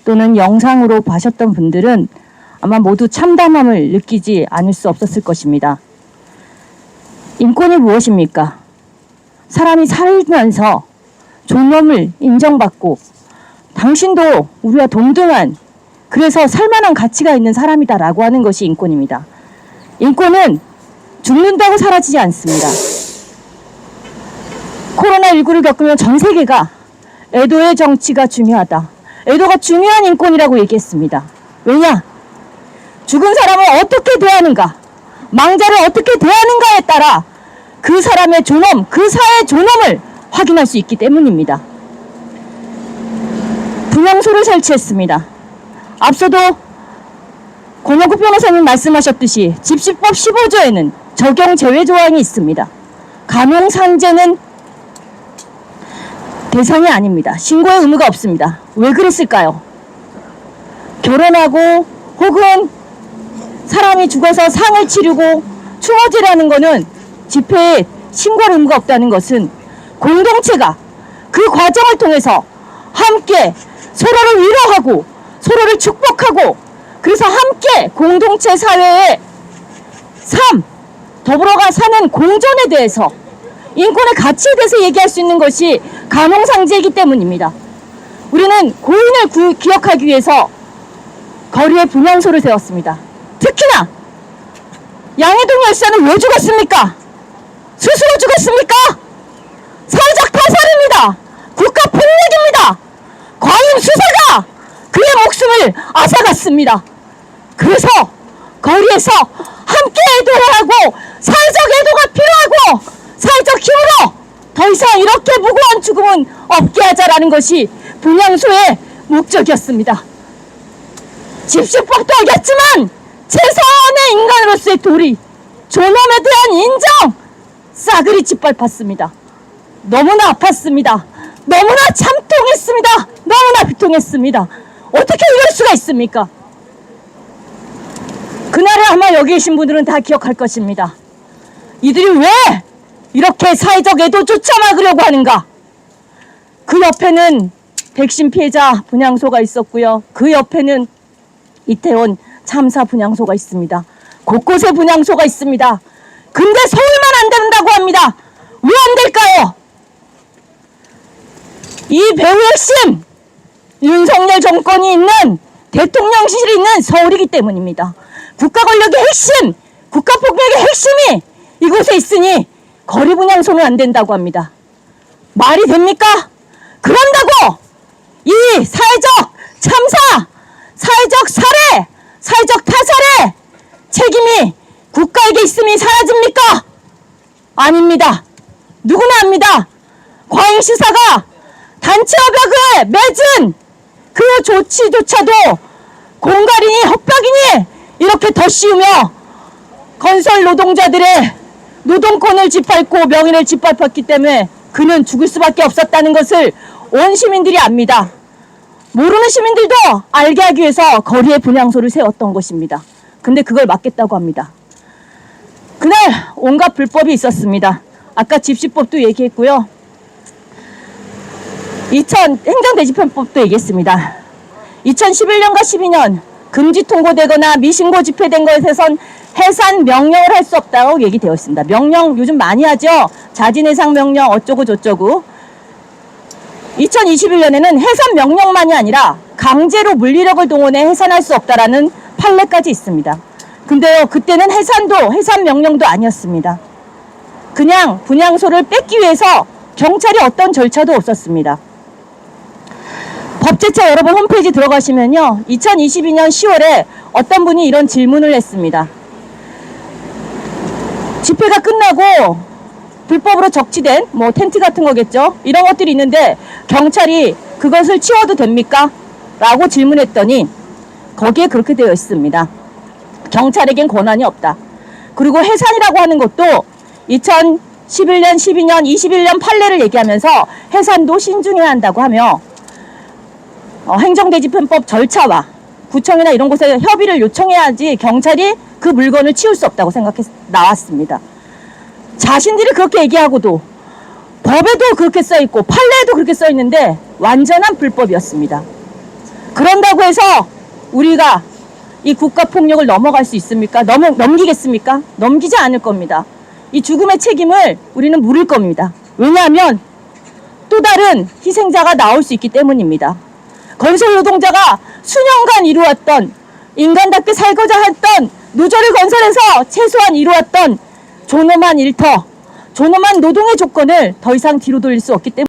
또는 영상으로 봐셨던 분들은 아마 모두 참담함을 느끼지 않을 수 없었을 것입니다. 인권이 무엇입니까? 사람이 살면서 존엄을 인정받고 당신도 우리와 동등한, 그래서 살만한 가치가 있는 사람이다라고 하는 것이 인권입니다. 인권은 죽는다고 사라지지 않습니다. 코로나19를 겪으면 전 세계가 애도의 정치가 중요하다, 애도가 중요한 인권이라고 얘기했습니다. 왜냐? 죽은 사람을 어떻게 대하는가, 망자를 어떻게 대하는가에 따라 그 사람의 존엄, 그 사회의 존엄을 확인할 수 있기 때문입니다. 분향소를 설치했습니다. 앞서도 권영국 변호사님 말씀하셨듯이 집시법 15조에는 적용 제외 조항이 있습니다. 감용산재는 대상이 아닙니다. 신고의 의무가 없습니다. 왜 그랬을까요? 결혼하고 혹은 사람이 죽어서 상을 치르고 추모제라는 것은 집회에 신고할 의무가 없다는 것은 공동체가 그 과정을 통해서 함께 서로를 위로하고 서로를 축복하고, 그래서 함께 공동체 사회의 삶, 더불어가 사는 공존에 대해서, 인권의 가치에 대해서 얘기할 수 있는 것이 감홍상제이기 때문입니다. 우리는 고인을 기억하기 위해서 거리에 분향소를 세웠습니다. 특히나 양해동 열사는 왜 죽었습니까? 스스로 죽었습니까? 사회적 타살입니다. 국가폭력입니다. 과잉 수사가 그의 목숨을 앗아갔습니다. 그래서 거리에서 함께 애도를 하고 사회적 애도가 필요하고 사회적 힘으로 더 이상 이렇게 무고한 죽음은 없게 하자라는 것이 분향소의 목적이었습니다. 집시법도 알겠지만 최선의 인간으로서의 도리, 존엄에 대한 인정, 싸그리 짓밟았습니다. 너무나 아팠습니다. 너무나 참통했습니다. 너무나 비통했습니다. 어떻게 이럴 수가 있습니까? 그날을 아마 여기 계신 분들은 다 기억할 것입니다. 이들이 왜 이렇게 사회적 애도조차 막으려고 하는가? 그 옆에는 백신 피해자 분향소가 있었고요. 그 옆에는 이태원 참사 분향소가 있습니다. 곳곳에 분향소가 있습니다. 근데 서울만 안 된다고 합니다. 왜 안 될까요? 이 배후의 핵심, 윤석열 정권이 있는, 대통령실이 있는 서울이기 때문입니다. 국가 권력의 핵심, 국가 폭력의 핵심이 이곳에 있으니 거리 분향소는 안 된다고 합니다. 말이 됩니까? 그런다고 이 사회적 참사, 사회적 살해, 사회적 타살의 책임이 국가에게 있음이 사라집니까? 아닙니다. 누구나 압니다. 과잉시사가 단체협약을 맺은 그 조치조차도 공갈이니 협박이니 이렇게 덧씌우며 건설 노동자들의 노동권을 짓밟고 명예를 짓밟았기 때문에 그는 죽을 수밖에 없었다는 것을 온 시민들이 압니다. 모르는 시민들도 알게 하기 위해서 거리에 분향소를 세웠던 것입니다. 근데 그걸 막겠다고 합니다. 그날 온갖 불법이 있었습니다. 아까 집시법도 얘기했고요. 행정대집행법도 얘기했습니다. 2011년과 12년 금지 통고되거나 미신고 집행된 것에선 해산 명령을 할 수 없다고 얘기되어 있습니다. 명령 요즘 많이 하죠. 자진해상 명령 어쩌고 저쩌고. 2021년에는 해산 명령만이 아니라 강제로 물리력을 동원해 해산할 수 없다라는 판례까지 있습니다. 근데요, 그때는 해산 명령도 아니었습니다. 그냥 분향소를 뺏기 위해서 경찰이 어떤 절차도 없었습니다. 법제처 여러분 홈페이지 들어가시면요, 2022년 10월에 어떤 분이 이런 질문을 했습니다. 집회가 끝나고 불법으로 적치된 텐트 같은 거겠죠, 이런 것들이 있는데 경찰이 그것을 치워도 됩니까? 라고 질문했더니 거기에 그렇게 되어 있습니다. 경찰에겐 권한이 없다. 그리고 해산이라고 하는 것도 2011년, 12년, 21년 판례를 얘기하면서 해산도 신중해야 한다고 하며 행정대집행법 절차와 구청이나 이런 곳에 협의를 요청해야지 경찰이 그 물건을 치울 수 없다고 나왔습니다. 자신들이 그렇게 얘기하고도 법에도 그렇게 써있고 판례에도 그렇게 써있는데 완전한 불법이었습니다. 그런다고 해서 우리가 이 국가폭력을 넘어갈 수 있습니까? 넘기겠습니까? 넘기지 않을 겁니다. 이 죽음의 책임을 우리는 물을 겁니다. 왜냐하면 또 다른 희생자가 나올 수 있기 때문입니다. 건설 노동자가 수년간 이루었던, 인간답게 살고자 했던 노조를 건설해서 최소한 이루었던 존엄한 일터, 존엄한 노동의 조건을 더 이상 뒤로 돌릴 수 없기 때문입니다.